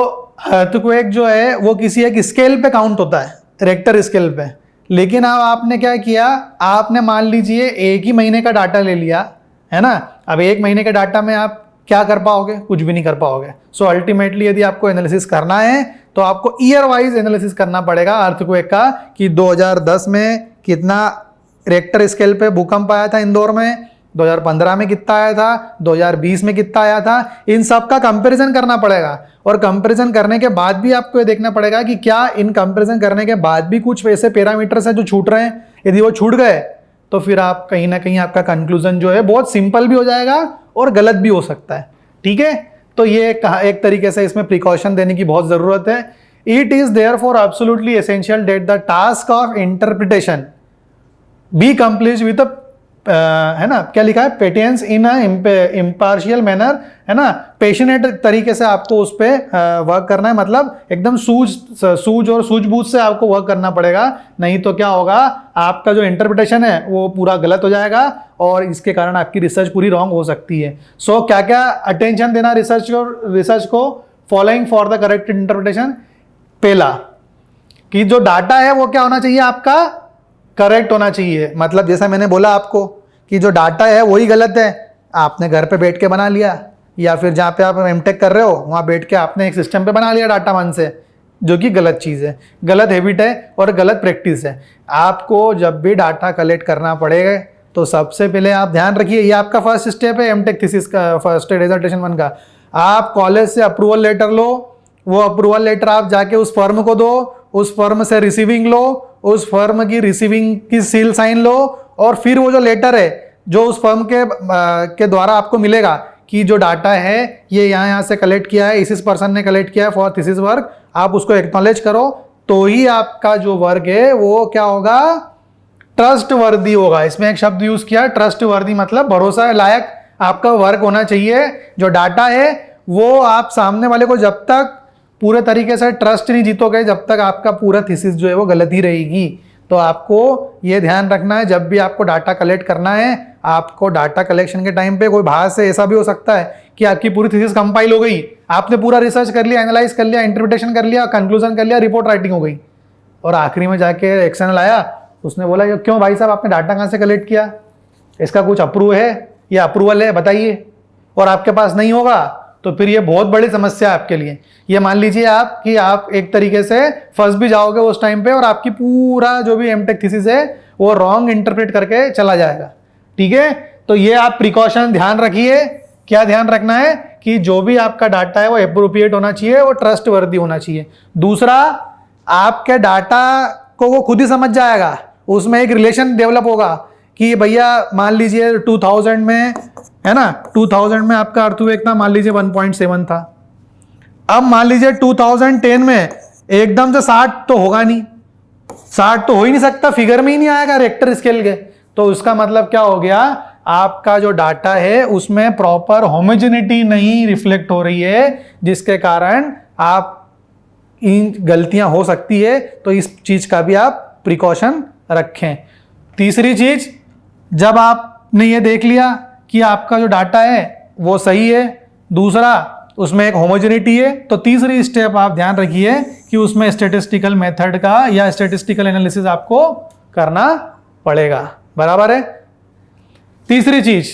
अर्थक्वेक जो है वो किसी एक स्केल पे काउंट होता है, रेक्टर स्केल पे। लेकिन अब आपने क्या किया, आपने मान लीजिए 1 ही महीने का डाटा ले लिया, है ना। अब 1 महीने के डाटा में आप क्या कर पाओगे, कुछ भी नहीं कर पाओगे। सो अल्टीमेटली यदि आपको एनालिसिस करना है तो आपको ईयर वाइज एनालिसिस करना पड़ेगा अर्थक्वेक का, कि 2010 में कितना रेक्टर स्केल पे भूकंप आया था इंदौर में, 2015 में कितना आया था, 2020 में कितना आया था, इन सब का कंपैरिजन करना पड़ेगा। और कंपैरिजन करने के बाद भी आपको ये देखना पड़ेगा कि क्या इन कंपैरिजन करने के बाद भी कुछ वैसे पैरामीटर्स हैं जो छूट रहे हैं। यदि वो छूट गए तो फिर आप कहीं ना कहीं आपका कंक्लूजन जो है बहुत सिंपल भी हो जाएगा और गलत भी हो सकता है, ठीक है। तो ये एक तरीके से इसमें प्रिकॉशन देने की बहुत ज़रूरत है। It is therefore absolutely essential that the task of interpretation be complete with है ना, क्या लिखा है, पेटेंस इन इम्पार्शियल मैनर, है ना, पेशनेट तरीके से आपको उस पर वर्क करना है, मतलब एकदम सूझ और सूझबूझ से आपको वर्क करना पड़ेगा, नहीं तो क्या होगा, आपका जो इंटरप्रिटेशन है वो पूरा गलत हो जाएगा और इसके कारण आपकी रिसर्च पूरी रॉन्ग हो सकती है। सो क्या क्या अटेंशन देना रिसर्च को, following for the correct interpretation. पहला कि जो डाटा है वो क्या होना चाहिए, आपका करेक्ट होना चाहिए, मतलब जैसा मैंने बोला आपको कि जो डाटा है वही गलत है, आपने घर पे बैठ के बना लिया या फिर जहाँ पे आप एमटेक कर रहे हो वहाँ बैठ के आपने एक सिस्टम पे बना लिया डाटा मन से, जो कि गलत चीज़ है, गलत हैबिट है और गलत प्रैक्टिस है। आपको जब भी डाटा कलेक्ट करना पड़ेगा तो सबसे पहले आप ध्यान रखिए, ये आपका फर्स्ट स्टेप है एमटेक थीसिस का, फर्स्ट डिसर्टेशन 1 का। आप कॉलेज से अप्रूवल लेटर लो, वो अप्रूवल लेटर आप जाके उस फर्म को दो, उस फर्म से रिसीविंग लो, उस फर्म की रिसीविंग की सील साइन लो, और फिर वो जो लेटर है जो उस फर्म के द्वारा आपको मिलेगा कि जो डाटा है ये यहाँ से कलेक्ट किया है, इस पर्सन ने कलेक्ट किया है फॉर थीसिस वर्क, आप उसको एक्नॉलेज करो, तो ही आपका जो वर्क है वो क्या होगा, ट्रस्ट वर्दी होगा। इसमें एक शब्द यूज किया, ट्रस्ट वर्दी, मतलब भरोसा लायक आपका वर्क होना चाहिए। जो डाटा है वो आप सामने वाले को जब तक पूरे तरीके से ट्रस्ट नहीं जीतोगे, जब तक आपका पूरा थीसिस जो है वो गलत ही रहेगी। तो आपको ये ध्यान रखना है, जब भी आपको डाटा कलेक्ट करना है, आपको डाटा कलेक्शन के टाइम पे कोई बाहर से ऐसा भी हो सकता है कि आपकी पूरी थीसिस कंपाइल हो गई, आपने पूरा रिसर्च कर लिया, एनालाइज कर लिया, इंटरप्रिटेशन कर लिया, कंक्लूजन कर लिया, रिपोर्ट राइटिंग हो गई, और आखिरी में जाके एक्सटर्नल आया, उसने बोला ये क्यों भाई साहब आपने डाटा कहाँ से कलेक्ट किया, इसका कुछ अप्रूव है या अप्रूवल है बताइए, और आपके पास नहीं होगा तो फिर ये बहुत बड़ी समस्या है आपके लिए। ये मान लीजिए आप कि आप एक तरीके से फंस भी जाओगे उस टाइम पे और आपकी पूरा जो भी एमटेक थीसिस है वो रॉन्ग इंटरप्रेट करके चला जाएगा। ठीक है, तो ये आप प्रिकॉशन ध्यान रखिए। क्या ध्यान रखना है कि जो भी आपका डाटा है वो एप्रोप्रिएट होना चाहिए, वो ट्रस्ट वर्दी होना चाहिए। दूसरा, आपके डाटा को वो खुद ही समझ जाएगा, उसमें एक रिलेशन डेवलप होगा कि भैया मान लीजिए 2000 में, है ना, 2000 में आपका अर्थक्वेक था, मान लीजिए 1.7 था, अब मान लीजिए 2010 में एकदम से 60 तो होगा नहीं, 60 तो हो ही नहीं सकता, फिगर में ही नहीं आएगा रेक्टर स्केल के, तो उसका मतलब क्या हो गया, आपका जो डाटा है उसमें प्रॉपर होमोजेनिटी नहीं रिफ्लेक्ट हो रही है, जिसके कारण आप इन गलतियां हो सकती है। तो इस चीज का भी आप प्रिकॉशन रखें। तीसरी चीज, जब आपने ये देख लिया कि आपका जो डाटा है वो सही है, दूसरा उसमें एक होमोजेनिटी है, तो तीसरी स्टेप आप ध्यान रखिए कि उसमें स्टैटिस्टिकल मेथड का या स्टैटिस्टिकल एनालिसिस आपको करना पड़ेगा। बराबर है। तीसरी चीज,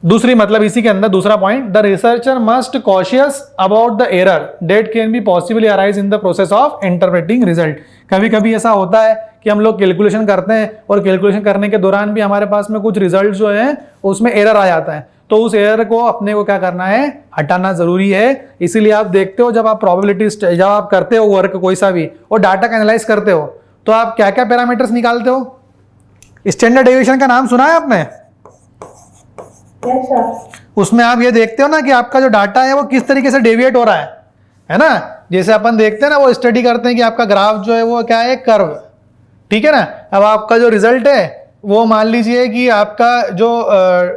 दूसरी मतलब इसी के अंदर दूसरा point, the researcher must cautious about the error date can be possibly arise in the process of interpreting result. कभी कभी ऐसा होता है कि हम लोग कैलकुलेशन करते हैं और कैलकुलेशन करने के दौरान भी हमारे पास में कुछ रिजल्ट जो है उसमें एरर आ जाता है, तो उस एरर को अपने को क्या करना है, हटाना जरूरी है। इसीलिए आप देखते हो जब आप प्रोबेबिलिटी, जब आप करते हो वर्क कोई सा भी और डाटा का एनालाइज करते हो, तो आप क्या क्या पैरामीटर्स निकालते हो। स्टैंडर्ड डेविएशन का नाम सुना है आपने? उसमें आप ये देखते हो ना कि आपका जो डाटा है वो किस तरीके से डेविएट हो रहा है ना। जैसे अपन देखते हैं ना, वो स्टडी करते हैं कि आपका ग्राफ जो है वो क्या है, कर्व, ठीक है ना। अब आपका जो रिजल्ट है वो मान लीजिए कि आपका जो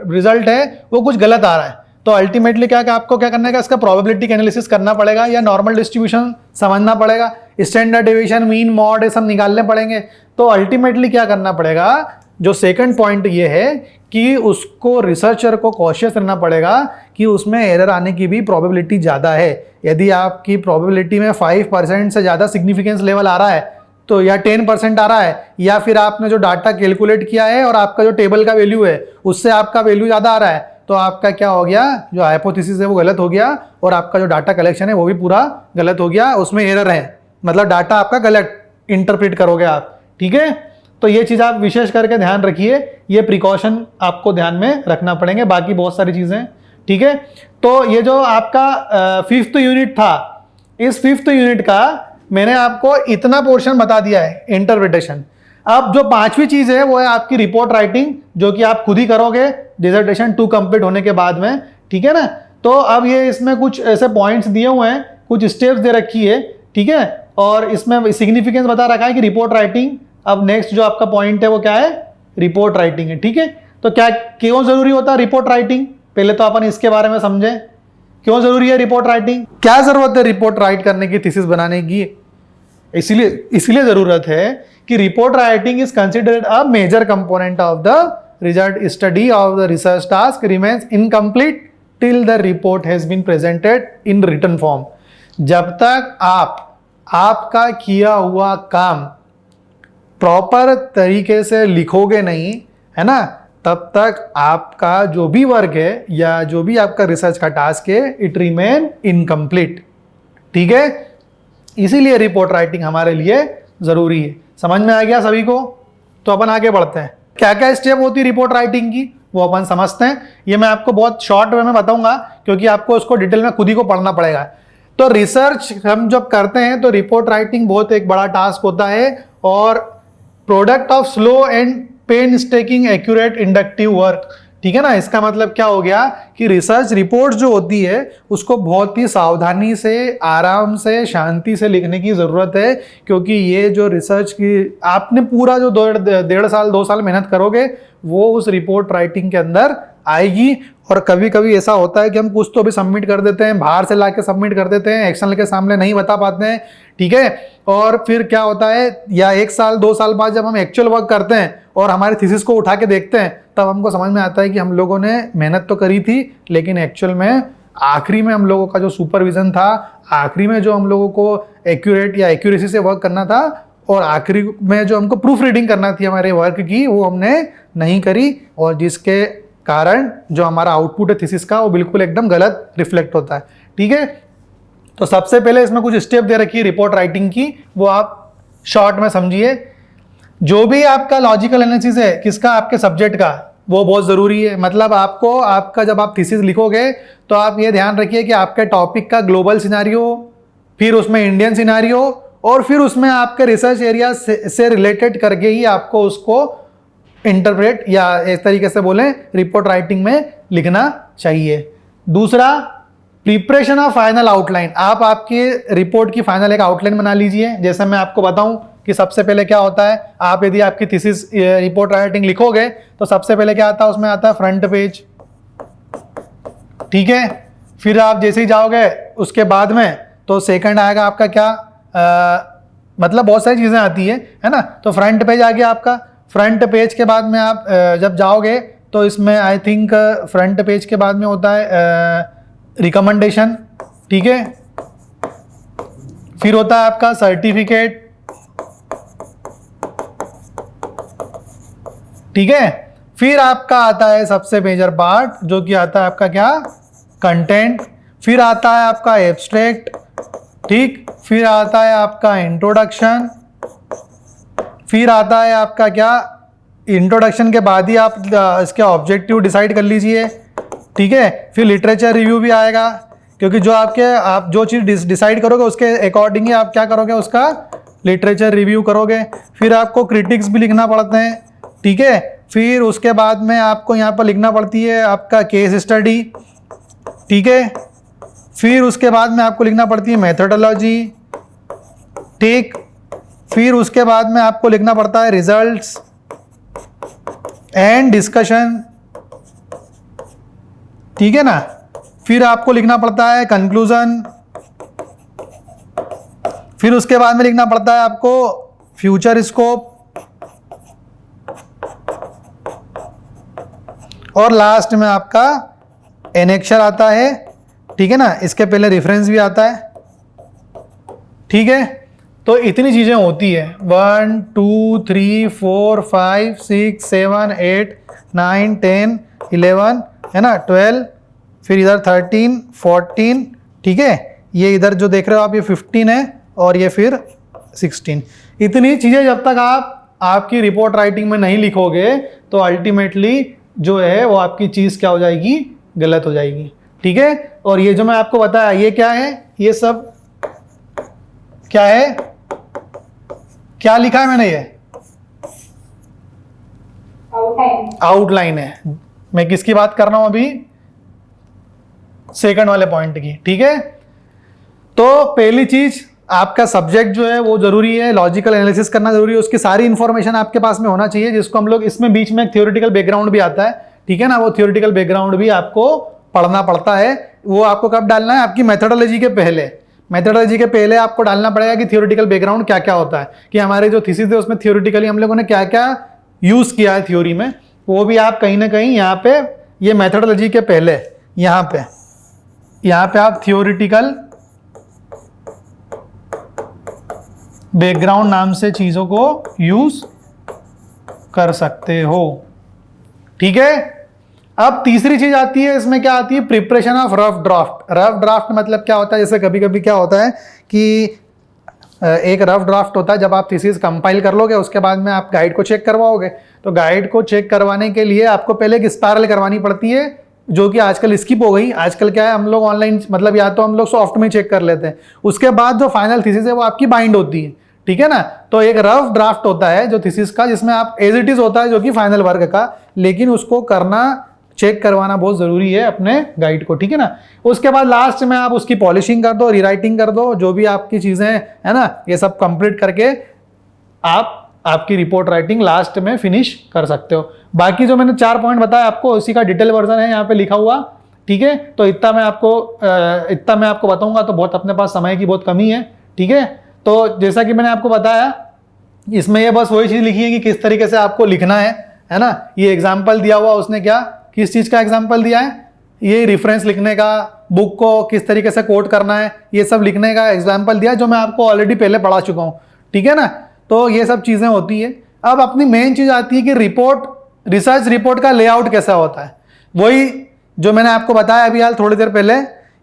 रिजल्ट है वो कुछ गलत आ रहा है, तो अल्टीमेटली क्या आपको क्या करना है, इसका प्रोबेबिलिटी एनालिसिस करना पड़ेगा या नॉर्मल डिस्ट्रीब्यूशन समझना पड़ेगा, स्टैंडर्ड डेविएशन, मीन, मॉड, ये सब निकालने पड़ेंगे। तो अल्टीमेटली क्या करना पड़ेगा, जो सेकंड पॉइंट ये है कि उसको रिसर्चर को कॉशियस रहना पड़ेगा कि उसमें एरर आने की भी प्रोबेबिलिटी ज़्यादा है। यदि आपकी प्रोबेबिलिटी में 5% से ज़्यादा सिग्निफिकेंस लेवल आ रहा है, तो या 10% आ रहा है, या फिर आपने जो डाटा कैलकुलेट किया है और आपका जो टेबल का वैल्यू है उससे आपका वैल्यू ज़्यादा आ रहा है, तो आपका क्या हो गया, जो हाइपोथेसिस है वो गलत हो गया और आपका जो डाटा कलेक्शन है वो भी पूरा गलत हो गया, उसमें एरर है, मतलब डाटा आपका गलत इंटरप्रेट करोगे आप। ठीक है, तो ये चीज़ आप विशेष करके ध्यान रखिए, ये प्रिकॉशन आपको ध्यान में रखना पड़ेंगे, बाकी बहुत सारी चीज़ें। ठीक है, तो ये जो आपका 5th यूनिट था, इस 5th यूनिट का मैंने आपको इतना पोर्शन बता दिया है, इंटरप्रिटेशन। अब जो 5वीं चीज़ है वो है आपकी रिपोर्ट राइटिंग, जो कि आप खुद ही करोगे डिसर्टेशन 2 कंप्लीट होने के बाद में। ठीक है ना, तो अब ये इसमें कुछ ऐसे पॉइंट्स दिए हुए हैं, कुछ स्टेप्स दे रखी है। ठीक है, और इसमें सिग्निफिकेंस बता रखा है कि रिपोर्ट राइटिंग। अब नेक्स्ट जो आपका पॉइंट है वो क्या है, रिपोर्ट राइटिंग है। ठीक है, तो क्या क्यों जरूरी होता है रिपोर्ट राइटिंग, पहले तो अपन इसके बारे में समझें। क्यों जरूरी है रिपोर्ट राइटिंग, क्या जरूरत है रिपोर्ट राइट करने की, थीसिस बनाने की। इसलिए जरूरत है कि report writing is considered a major component of the result study of the research task remains incomplete till the report has been presented in written form. जब तक आपका किया हुआ काम प्रॉपर तरीके से लिखोगे नहीं, है ना, तब तक आपका जो भी वर्क है या जो भी आपका रिसर्च का टास्क है, इट रिमेन इनकम्प्लीट। ठीक है, इसीलिए रिपोर्ट राइटिंग हमारे लिए जरूरी है। समझ में आ गया सभी को? तो अपन आगे बढ़ते हैं। क्या क्या स्टेप होती है रिपोर्ट राइटिंग की, वो अपन समझते हैं। ये मैं आपको बहुत शॉर्ट वे में बताऊंगा, क्योंकि आपको उसको डिटेल में खुद ही को पढ़ना पड़ेगा। तो रिसर्च हम जब करते हैं तो रिपोर्ट राइटिंग बहुत एक बड़ा टास्क होता है, और product of slow and painstaking accurate inductive work. ठीक है ना, इसका मतलब क्या हो गया कि रिसर्च रिपोर्ट जो होती है उसको बहुत ही सावधानी से, आराम से, शांति से लिखने की ज़रूरत है, क्योंकि ये जो रिसर्च की आपने पूरा जो 1.5 साल मेहनत करोगे वो उस रिपोर्ट राइटिंग के अंदर आएगी। और कभी कभी ऐसा होता है कि हम कुछ तो भी सबमिट कर देते हैं, बाहर से ला के सबमिट कर देते हैं, एक्सटर्नल के सामने नहीं बता पाते हैं। ठीक है, और फिर क्या होता है, या 1 साल 2 साल बाद जब हम एक्चुअल वर्क करते हैं और हमारे थीसिस को उठा के देखते हैं, तब हमको समझ में आता है कि हम लोगों ने मेहनत तो करी थी, लेकिन एक्चुअल में आखिरी में हम लोगों का जो सुपरविजन था, आखिरी में जो हम लोगों को एक्यूरेट या एक्यूरेसी से वर्क करना था, और आखिरी में जो हमको प्रूफ रीडिंग करना थी हमारे वर्क की, वो हमने नहीं करी, और जिसके कारण जो हमारा आउटपुट है थीसिस का वो बिल्कुल एकदम गलत रिफ्लेक्ट होता है। ठीक है, तो सबसे पहले इसमें कुछ स्टेप दे रखी है रिपोर्ट राइटिंग की, वो आप शॉर्ट में समझिए। जो भी आपका लॉजिकल एनालिसिस है किसका, आपके सब्जेक्ट का, वो बहुत ज़रूरी है। मतलब आपको आपका जब आप थीसिस लिखोगे तो आप ये ध्यान रखिए कि आपके टॉपिक का ग्लोबल सिनारियो, फिर उसमें इंडियन सिनारियो, और फिर उसमें आपके रिसर्च एरिया से रिलेटेड करके ही आपको उसको इंटरप्रेट या इस तरीके से बोलें रिपोर्ट राइटिंग में लिखना चाहिए। दूसरा, प्रिपरेशन ऑफ फाइनल आउटलाइन। आप आपके रिपोर्ट की फाइनल एक आउटलाइन बना लीजिए। जैसे मैं आपको बताऊं कि सबसे पहले क्या होता है, आप यदि आपकी थीसिस रिपोर्ट राइटिंग लिखोगे तो सबसे पहले क्या आता है, उसमें आता है फ्रंट पेज। ठीक है, फिर आप जैसे ही जाओगे उसके बाद में तो सेकंड आएगा आपका क्या, मतलब बहुत सारी चीज़ें आती है ना। तो फ्रंट पेज आ गया आपका। फ्रंट पेज के बाद में आप जब जाओगे तो इसमें आई थिंक फ्रंट पेज के बाद में होता है रिकमेंडेशन। ठीक है, फिर होता है आपका सर्टिफिकेट। ठीक है, फिर आपका आता है सबसे मेजर पार्ट जो कि आता है आपका क्या, कंटेंट। फिर आता है आपका एब्स्ट्रैक्ट। ठीक, फिर आता है आपका इंट्रोडक्शन। फिर आता है आपका क्या, इंट्रोडक्शन के बाद ही आप इसके ऑब्जेक्टिव डिसाइड कर लीजिए। ठीक है, फिर लिटरेचर रिव्यू भी आएगा, क्योंकि जो आप जो चीज़ डिसाइड करोगे उसके अकॉर्डिंग ही आप क्या करोगे, उसका लिटरेचर रिव्यू करोगे। फिर आपको क्रिटिक्स भी लिखना पड़ते हैं। ठीक है, फिर उसके बाद में आपको यहाँ पर लिखना पड़ती है आपका केस स्टडी। ठीक है, फिर उसके बाद में आपको लिखना पड़ती है मेथोडोलॉजी। ठीक, फिर उसके बाद में आपको लिखना पड़ता है रिजल्ट्स एंड डिस्कशन। ठीक है ना, फिर आपको लिखना पड़ता है कंक्लूजन। फिर उसके बाद में लिखना पड़ता है आपको फ्यूचर स्कोप, और लास्ट में आपका एनेक्चर आता है। ठीक है ना, इसके पहले रेफरेंस भी आता है। ठीक है, तो इतनी चीज़ें होती है, 1 2 3 4 5 6 7 8 9 10 11 है ना, 12, फिर इधर 13 14। ठीक है, ये इधर जो देख रहे हो आप ये 15 है, और ये फिर 16। इतनी चीज़ें जब तक आप आपकी रिपोर्ट राइटिंग में नहीं लिखोगे तो अल्टीमेटली जो है वो आपकी चीज़ क्या हो जाएगी, गलत हो जाएगी। ठीक है, और ये जो मैं आपको बताया ये क्या है, ये सब क्या है, क्या लिखा है मैंने, ये आउटलाइन है। मैं किसकी बात कर रहा हूं अभी, सेकंड वाले पॉइंट की। ठीक है, तो पहली चीज आपका सब्जेक्ट जो है वो जरूरी है, लॉजिकल एनालिसिस करना जरूरी है, उसकी सारी इंफॉर्मेशन आपके पास में होना चाहिए, जिसको हम लोग इसमें बीच में एक थियोरेटिकल बैकग्राउंड भी आता है, ठीक है ना, वो थियोरेटिकल बैकग्राउंड भी आपको पढ़ना पड़ता है। वो आपको कब डालना है? आपकी मेथोडोलॉजी के पहले। मेथोडोलॉजी के पहले आपको डालना पड़ेगा कि थियोरेटिकल बैकग्राउंड क्या क्या होता है, कि हमारे जो थीसिस है उसमें थियोरेटिकली हम लोगों ने क्या क्या यूज किया है थ्योरी में, वो भी आप कहीं ना कहीं यहाँ पे ये मेथोडोलॉजी के पहले यहाँ पे आप थियोरेटिकल बैकग्राउंड नाम से चीजों को यूज कर सकते हो, ठीक है। अब तीसरी चीज आती है, इसमें क्या आती है? Preparation of rough draft. Rough draft मतलब क्या होता है? जैसे कभी कभी क्या होता है कि एक रफ ड्राफ्ट होता है, जब आप थीसिस कंपाइल कर लोगे उसके बाद में आप गाइड को चेक करवाओगे, तो गाइड को चेक करवाने के लिए आपको पहले एक स्पायरल करवानी पड़ती है, जो कि आजकल स्किप हो गई। आजकल क्या है, हम लोग ऑनलाइन मतलब या तो हम लोग सॉफ्ट में चेक कर लेते हैं, उसके बाद जो फाइनल थीसिस है वो आपकी बाइंड होती है, ठीक है ना। तो एक रफ ड्राफ्ट होता है जो थीसिस का, जिसमें आप एज इट इज होता है जो कि फाइनल वर्क का, लेकिन उसको करना, चेक करवाना बहुत जरूरी है अपने गाइड को, ठीक है ना। उसके बाद लास्ट में आप उसकी पॉलिशिंग कर दो, रीराइटिंग कर दो, जो भी आपकी चीजें है ना, ये सब कंप्लीट करके आप आपकी रिपोर्ट राइटिंग लास्ट में फिनिश कर सकते हो। बाकी जो मैंने 4 पॉइंट बताया आपको, उसी का डिटेल वर्जन है यहाँ पे लिखा हुआ, ठीक है। तो इतना मैं आपको बताऊंगा तो बहुत, अपने पास समय की बहुत कमी है, ठीक है। तो जैसा कि मैंने आपको बताया, इसमें ये बस वही चीज लिखी है कि किस तरीके से आपको लिखना है ना। ये एग्जाम्पल दिया हुआ, उसने क्या, किस चीज का एग्जाम्पल दिया है? ये रेफरेंस लिखने का, बुक को किस तरीके से कोट करना है, ये सब लिखने का एग्जाम्पल दिया, जो मैं आपको ऑलरेडी पहले पढ़ा चुका हूँ, ठीक है ना। तो ये सब चीजें होती है। अब अपनी मेन चीज आती है कि रिसर्च रिपोर्ट का लेआउट कैसा होता है। वही जो मैंने आपको बताया अभी हाल थोड़ी देर पहले,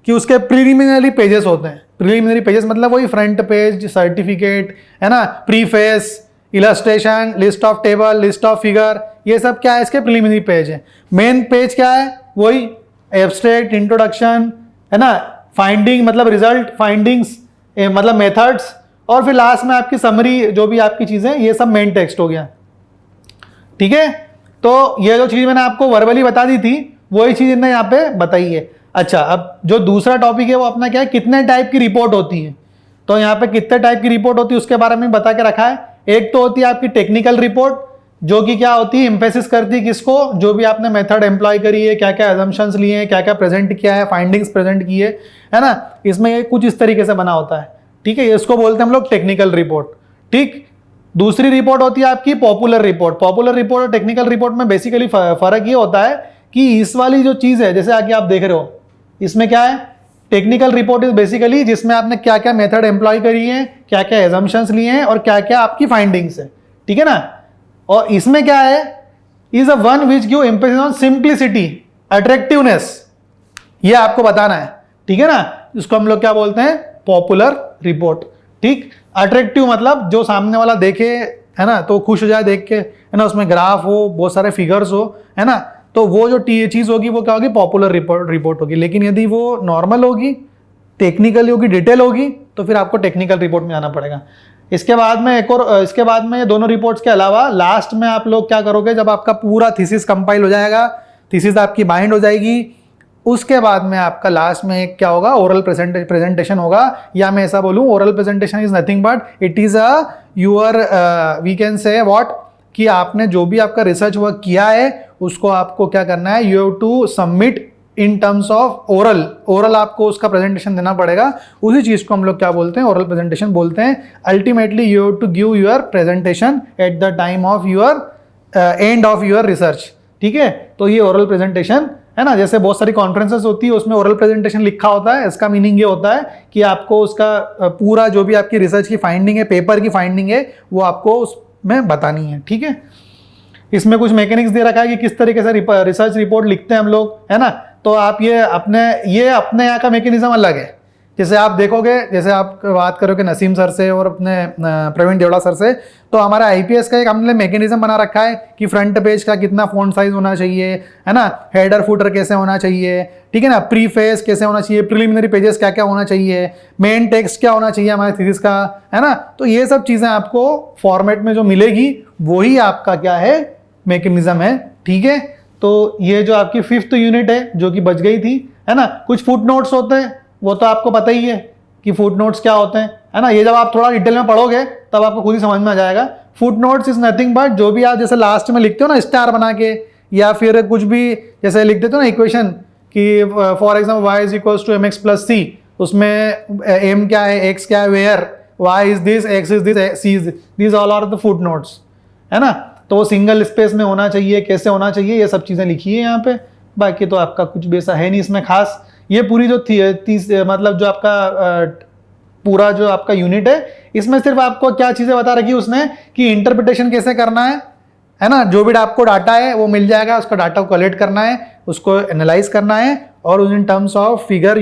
कि उसके प्रीलिमिनरी पेजेस होते हैं। प्रीलिमिनरी पेजेस मतलब वही फ्रंट पेज, सर्टिफिकेट, है ना, preface, illustration, list of table, list of figure, ये सब क्या है? इसके प्रीलिमिनरी पेज है। मेन पेज क्या है? वही एब्स्ट्रैक्ट, इंट्रोडक्शन, है ना, फाइंडिंग मतलब रिजल्ट, फाइंडिंग्स मतलब मेथड्स, और फिर लास्ट में आपकी समरी, जो भी आपकी चीजें, ये सब मेन टेक्स्ट हो गया, ठीक है। तो ये जो चीज मैंने आपको वर्बली बता दी थी, वही चीज इन्हें यहाँ पे बताई है। अच्छा, अब जो दूसरा टॉपिक है वो अपना क्या है, कितने टाइप की रिपोर्ट होती है। तो यहाँ पे कितने टाइप की रिपोर्ट होती है उसके बारे में बता के रखा है। एक तो होती है आपकी टेक्निकल रिपोर्ट, जो कि क्या होती है, एम्फेसिस करती है किसको, जो भी आपने मेथड एम्प्लॉय करी है, क्या क्या एजम्पशंस लिए हैं, क्या क्या प्रेजेंट किया है, फाइंडिंग्स प्रेजेंट की है ना। इसमें ये कुछ इस तरीके से बना होता है, ठीक है। इसको बोलते हैं हम लोग टेक्निकल रिपोर्ट, ठीक। दूसरी रिपोर्ट होती है आपकी पॉपुलर रिपोर्ट। पॉपुलर रिपोर्ट और टेक्निकल रिपोर्ट में बेसिकली फर्क ये होता है कि इस वाली जो चीज है, जैसे आगे आप देख रहे हो, इसमें क्या है, टेक्निकल रिपोर्ट इज बेसिकली जिसमें आपने क्या क्या मेथड एम्प्लॉय करी है, क्या क्या एजम्पशंस लिए हैं, और क्या क्या आपकी फाइंडिंग्स है, ठीक है ना। और इसमें क्या है, is a one which give emphasis on simplicity, attractiveness, ये आपको बताना है, ठीक है ना। इसको हम लोग क्या बोलते हैं, पॉपुलर रिपोर्ट, ठीक। अट्रैक्टिव मतलब जो सामने वाला देखे, है ना, तो खुश हो जाए देख के, है ना, उसमें ग्राफ हो, बहुत सारे फिगर्स हो, है ना, तो वो जो चीज होगी वो क्या होगी, पॉपुलर रिपोर्ट होगी। लेकिन यदि वो नॉर्मल होगी, टेक्निकल होगी, डिटेल होगी, तो फिर आपको टेक्निकल रिपोर्ट में आना पड़ेगा। इसके बाद में एक और, इसके बाद में ये दोनों रिपोर्ट्स के अलावा लास्ट में आप लोग क्या करोगे, जब आपका पूरा थीसिस कंपाइल हो जाएगा, थीसिस आपकी बाइंड हो जाएगी, उसके बाद में आपका लास्ट में एक क्या होगा, ओरल प्रेजेंटेशन होगा। या मैं ऐसा बोलूँ, oral presentation is nothing but it is a your we can say what, कि आपने जो भी आपका रिसर्च वर्क किया है उसको आपको क्या करना है, you have to submit in terms of oral आपको उसका प्रेजेंटेशन देना पड़ेगा। उसी चीज को हम लोग क्या बोलते हैं, ओरल प्रेजेंटेशन बोलते हैं। Ultimately you have to give your presentation at the time of your end of your research, ठीक है। तो ये ओरल प्रेजेंटेशन है ना, जैसे बहुत सारी कॉन्फ्रेंसेस होती है उसमें ओरल प्रेजेंटेशन लिखा होता है। इसका मीनिंग ये होता है कि आपको उसका पूरा जो भी आपकी रिसर्च की फाइंडिंग है, पेपर की फाइंडिंग है, वो आपको उसमें बतानी है, ठीक है। इसमें कुछ मैकेनिक्स दे रखा है कि किस तरीके से रिसर्च रिपोर्ट लिखते हैं हम लोग, है ना। तो आप ये अपने यहाँ का मैकेनिज्म अलग है। जैसे आप देखोगे, जैसे आप बात करोगे नसीम सर से और अपने प्रवीण देवड़ा सर से, तो हमारा आईपीएस का एक हमने मैकेनिज्म बना रखा है कि फ्रंट पेज का कितना फॉन्ट साइज होना चाहिए, है ना, हेडर फुटर कैसे होना चाहिए, ठीक है ना, प्रीफेस कैसे होना चाहिए, प्रिलिमिनरी पेजेस क्या क्या होना चाहिए, मेन टेक्स्ट क्या होना चाहिए हमारे थीसिस का, है ना। तो ये सब चीज़ें आपको फॉर्मेट में जो मिलेगी वही आपका क्या है, मैकेनिज्म है, ठीक है। तो ये जो आपकी 5th यूनिट है जो कि बच गई थी, है ना। कुछ फुट नोट्स होते हैं, वो तो आपको पता ही है कि फुट नोट्स क्या होते हैं, है ना। ये जब आप थोड़ा डिटेल में पढ़ोगे तब आपको खुद ही समझ में आ जाएगा। Foot notes is nothing but जो भी आप जैसे लास्ट में लिखते हो ना स्टार बना के, या फिर कुछ भी जैसे लिख देते हो ना इक्वेशन कि for example Y is equals to M X plus C, उसमें एम क्या है, एक्स क्या है, where, Y is this, X is this, C is this, all are the foot notes, है ना। तो वो सिंगल स्पेस में होना चाहिए, कैसे होना चाहिए, ये सब चीज़ें लिखी है यहाँ पे। बाकी तो आपका कुछ भी ऐसा है नहीं इसमें खास। ये पूरी जो मतलब जो आपका पूरा जो आपका यूनिट है, इसमें सिर्फ आपको क्या चीज़ें बता रखी है उसने कि इंटरप्रिटेशन कैसे करना है ना। जो भी आपको डाटा है वो मिल जाएगा, उसका डाटा को कलेक्ट करना है, उसको एनालाइज करना है, और इन टर्म्स ऑफ फिगर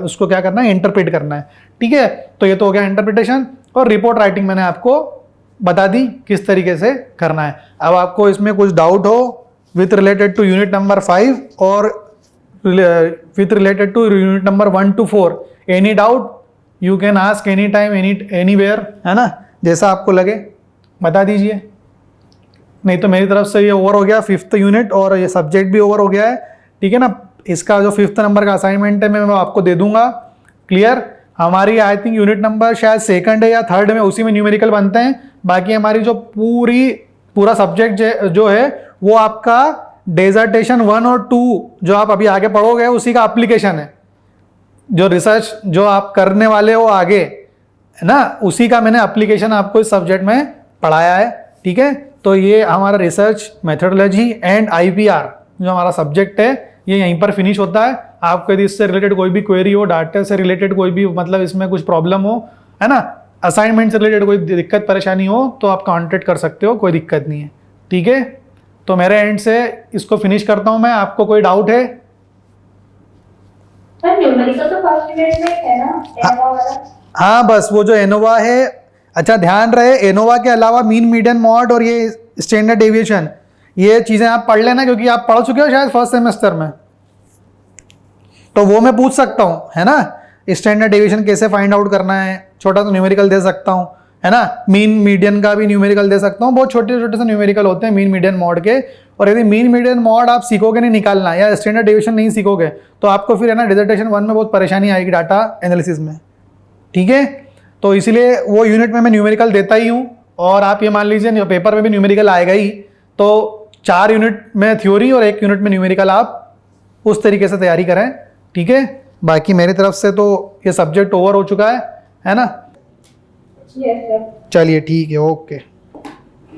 उसको क्या करना है, इंटरप्रेट करना है, ठीक है। तो ये तो हो गया इंटरप्रिटेशन। और रिपोर्ट राइटिंग मैंने आपको बता दी किस तरीके से करना है। अब आपको इसमें कुछ डाउट हो with related to unit number 5 और with related to unit number 1 to 4, any doubt you can ask any time anywhere, है ना, जैसा आपको लगे बता दीजिए। नहीं तो मेरी तरफ से ये ओवर हो गया 5th यूनिट, और ये सब्जेक्ट भी ओवर हो गया है, ठीक है ना। इसका जो 5th नंबर का असाइनमेंट है मैं आपको दे दूंगा। क्लियर। हमारी आई थिंक यूनिट नंबर शायद 2nd है या 3rd में, उसी में न्यूमेरिकल बनते हैं। बाकी हमारी जो पूरा सब्जेक्ट जो है वो आपका डेजर्टेशन 1 और 2 जो आप अभी आगे पढ़ोगे उसी का एप्लीकेशन है। जो रिसर्च जो आप करने वाले हो आगे, है ना, उसी का मैंने एप्लीकेशन आपको इस सब्जेक्ट में पढ़ाया है, ठीक है। तो ये हमारा रिसर्च मेथोडोलॉजी एंड IPR जो हमारा सब्जेक्ट है ये यहीं पर फिनिश होता है। आपको यदि इससे रिलेटेड कोई भी क्वेरी हो, डाटा से रिलेटेड कोई भी मतलब इसमें कुछ प्रॉब्लम हो, है ना, असाइनमेंट से रिलेटेड कोई दिक्कत परेशानी हो तो आप कॉन्टेक्ट कर सकते हो, कोई दिक्कत नहीं है, ठीक है। तो मेरे एंड से इसको फिनिश करता हूँ मैं। आपको कोई डाउट है? सर न्यूमेरिकल तो फर्स्ट यूनिट में है ना, एनोवा वाला। हाँ बस वो जो एनोवा है, अच्छा ध्यान रहे एनोवा के अलावा मीन मीडियन मॉड और ये स्टैंडर्ड डेविएशन, ये चीज़ें आप पढ़ लेना, क्योंकि आप पढ़ चुके हो शायद फर्स्ट सेमेस्टर में, तो वो मैं पूछ सकता हूँ, है ना। स्टैंडर्ड डेविएशन कैसे फाइंड आउट करना है, छोटा तो न्यूमेरिकल दे सकता हूँ, है ना। मीन मीडियन का भी न्यूमेरिकल दे सकता हूँ, बहुत छोटे छोटे से न्यूमेरिकल होते हैं मीन मीडियन मॉड के। और यदि मीन मीडियन मॉड आप सीखोगे नहीं निकालना या स्टैंडर्ड डेविएशन नहीं सीखोगे तो आपको फिर है ना डिसर्टेशन 1 में बहुत परेशानी आएगी डाटा एनालिसिस में, ठीक है। तो इसीलिए वो यूनिट में मैं न्यूमेरिकल देता ही हूँ। और आप ये मान लीजिए पेपर में भी न्यूमेरिकल आएगा ही, तो 4 यूनिट में थ्योरी और 1 यूनिट में न्यूमेरिकल आप उस तरीके से तैयारी करें, ठीक है। बाकी मेरी तरफ से तो ये सब्जेक्ट ओवर हो चुका है ना। Yes sir. चलिए ठीक है, ओके।